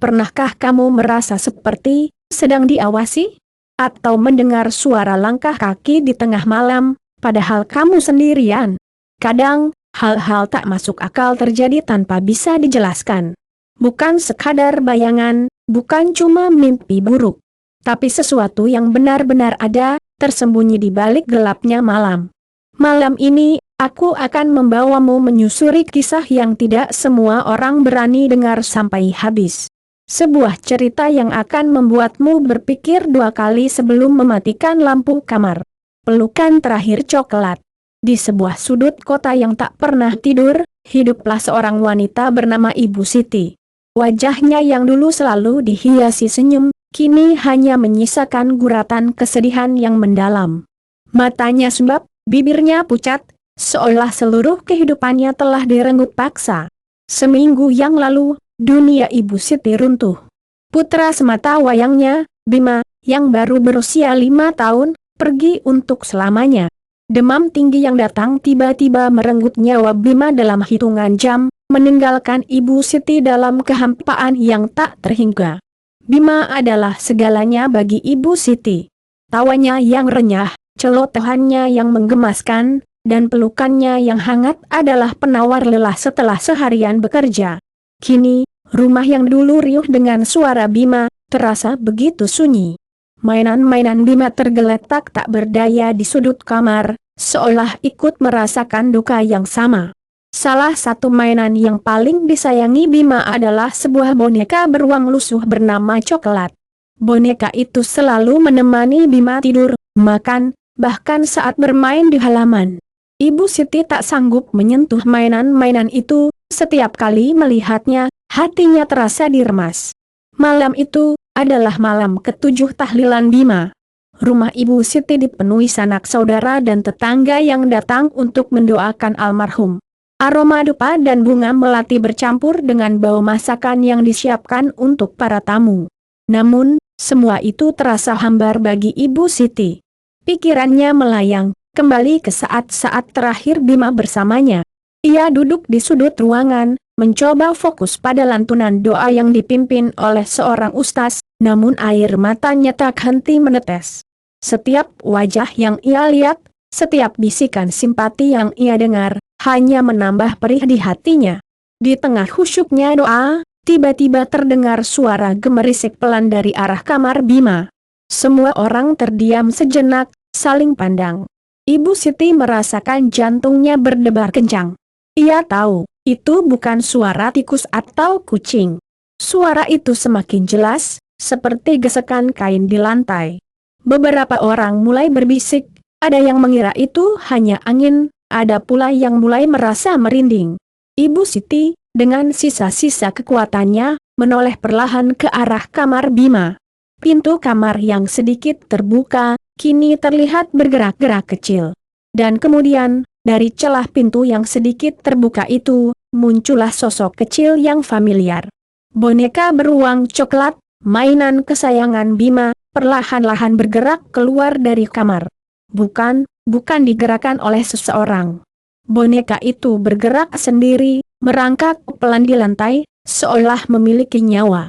pernahkah kamu merasa seperti sedang diawasi? Atau mendengar suara langkah kaki di tengah malam, padahal kamu sendirian? Kadang, hal-hal tak masuk akal terjadi tanpa bisa dijelaskan. Bukan sekadar bayangan, bukan cuma mimpi buruk, tapi sesuatu yang benar-benar ada, tersembunyi di balik gelapnya malam. Malam ini, aku akan membawamu menyusuri kisah yang tidak semua orang berani dengar sampai habis. Sebuah cerita yang akan membuatmu berpikir dua kali sebelum mematikan lampu kamar. Pelukan terakhir coklat. Di sebuah sudut kota yang tak pernah tidur, hiduplah seorang wanita bernama Ibu Siti. Wajahnya yang dulu selalu dihiasi senyum, kini hanya menyisakan guratan kesedihan yang mendalam. Matanya sembab, bibirnya pucat, seolah seluruh kehidupannya telah direnggut paksa. Seminggu yang lalu, dunia Ibu Siti runtuh. Putra semata wayangnya, Bima, yang baru berusia 5 tahun, pergi untuk selamanya. Demam tinggi yang datang tiba-tiba merenggut nyawa Bima dalam hitungan jam, meninggalkan Ibu Siti dalam kehampaan yang tak terhingga. Bima adalah segalanya bagi Ibu Siti. Tawanya yang renyah, celotehannya yang menggemaskan, dan pelukannya yang hangat adalah penawar lelah setelah seharian bekerja. Kini, rumah yang dulu riuh dengan suara Bima, terasa begitu sunyi. Mainan-mainan Bima tergeletak tak berdaya di sudut kamar, seolah ikut merasakan duka yang sama. Salah satu mainan yang paling disayangi Bima adalah sebuah boneka beruang lusuh bernama Coklat. Boneka itu selalu menemani Bima tidur, makan, bahkan saat bermain di halaman. Ibu Siti tak sanggup menyentuh mainan-mainan itu, setiap kali melihatnya, hatinya terasa diremas. Malam itu adalah malam ke-7 tahlilan Bima. Rumah Ibu Siti dipenuhi sanak saudara dan tetangga yang datang untuk mendoakan almarhum. Aroma dupa dan bunga melati bercampur dengan bau masakan yang disiapkan untuk para tamu. Namun, semua itu terasa hambar bagi Ibu Siti. Pikirannya melayang, kembali ke saat-saat terakhir Bima bersamanya. Ia duduk di sudut ruangan, mencoba fokus pada lantunan doa yang dipimpin oleh seorang ustaz, namun air matanya tak henti menetes. Setiap wajah yang ia lihat, setiap bisikan simpati yang ia dengar, hanya menambah perih di hatinya. Di tengah khusyuknya doa, tiba-tiba terdengar suara gemerisik pelan dari arah kamar Bima. Semua orang terdiam sejenak, saling pandang. Ibu Siti merasakan jantungnya berdebar kencang. Ia tahu, itu bukan suara tikus atau kucing. Suara itu semakin jelas, seperti gesekan kain di lantai. Beberapa orang mulai berbisik, ada yang mengira itu hanya angin, ada pula yang mulai merasa merinding. Ibu Siti, dengan sisa-sisa kekuatannya, menoleh perlahan ke arah kamar Bima. Pintu kamar yang sedikit terbuka, kini terlihat bergerak-gerak kecil. Dan kemudian, dari celah pintu yang sedikit terbuka itu, muncullah sosok kecil yang familiar. Boneka beruang coklat, mainan kesayangan Bima, perlahan-lahan bergerak keluar dari kamar. Bukan digerakkan oleh seseorang. Boneka itu bergerak sendiri, merangkak pelan di lantai, seolah memiliki nyawa.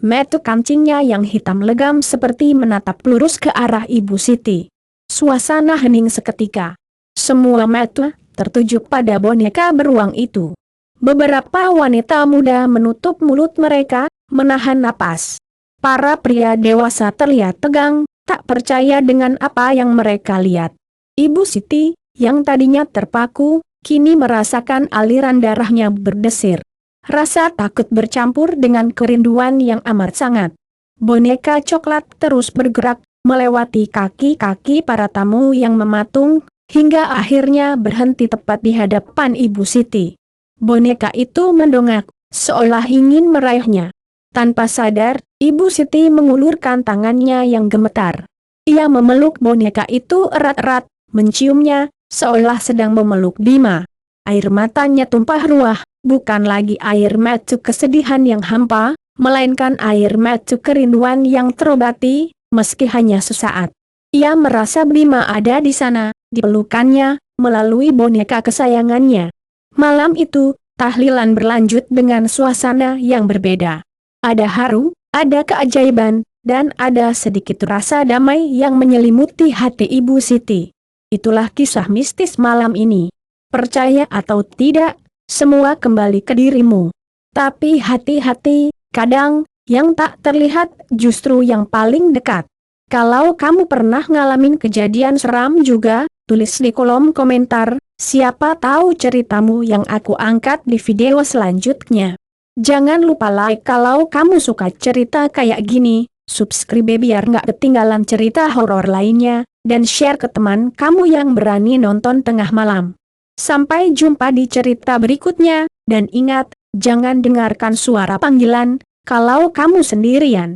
Mata kancingnya yang hitam legam seperti menatap lurus ke arah Ibu Siti. Suasana hening seketika. Semua mata tertuju pada boneka beruang itu. Beberapa wanita muda menutup mulut mereka, menahan napas. Para pria dewasa terlihat tegang, tak percaya dengan apa yang mereka lihat. Ibu Siti, yang tadinya terpaku, kini merasakan aliran darahnya berdesir. Rasa takut bercampur dengan kerinduan yang amat sangat. Boneka coklat terus bergerak, melewati kaki-kaki para tamu yang mematung, hingga akhirnya berhenti tepat di hadapan Ibu Siti. Boneka itu mendongak, seolah ingin meraihnya. Tanpa sadar, Ibu Siti mengulurkan tangannya yang gemetar. Ia memeluk boneka itu erat-erat, menciumnya, seolah sedang memeluk Bima. Air matanya tumpah ruah, bukan lagi air mata kesedihan yang hampa, melainkan air mata kerinduan yang terobati, meski hanya sesaat. Ia merasa Bima ada di sana, dipelukannya, melalui boneka kesayangannya. Malam itu, tahlilan berlanjut dengan suasana yang berbeda. Ada haru, ada keajaiban, dan ada sedikit rasa damai yang menyelimuti hati Ibu Siti. Itulah kisah mistis malam ini. Percaya atau tidak, semua kembali ke dirimu. Tapi hati-hati, kadang, yang tak terlihat justru yang paling dekat. Kalau kamu pernah ngalamin kejadian seram juga, tulis di kolom komentar, siapa tahu ceritamu yang aku angkat di video selanjutnya. Jangan lupa like kalau kamu suka cerita kayak gini, subscribe biar nggak ketinggalan cerita horor lainnya, dan share ke teman kamu yang berani nonton tengah malam. Sampai jumpa di cerita berikutnya, dan ingat, jangan dengarkan suara panggilan kalau kamu sendirian.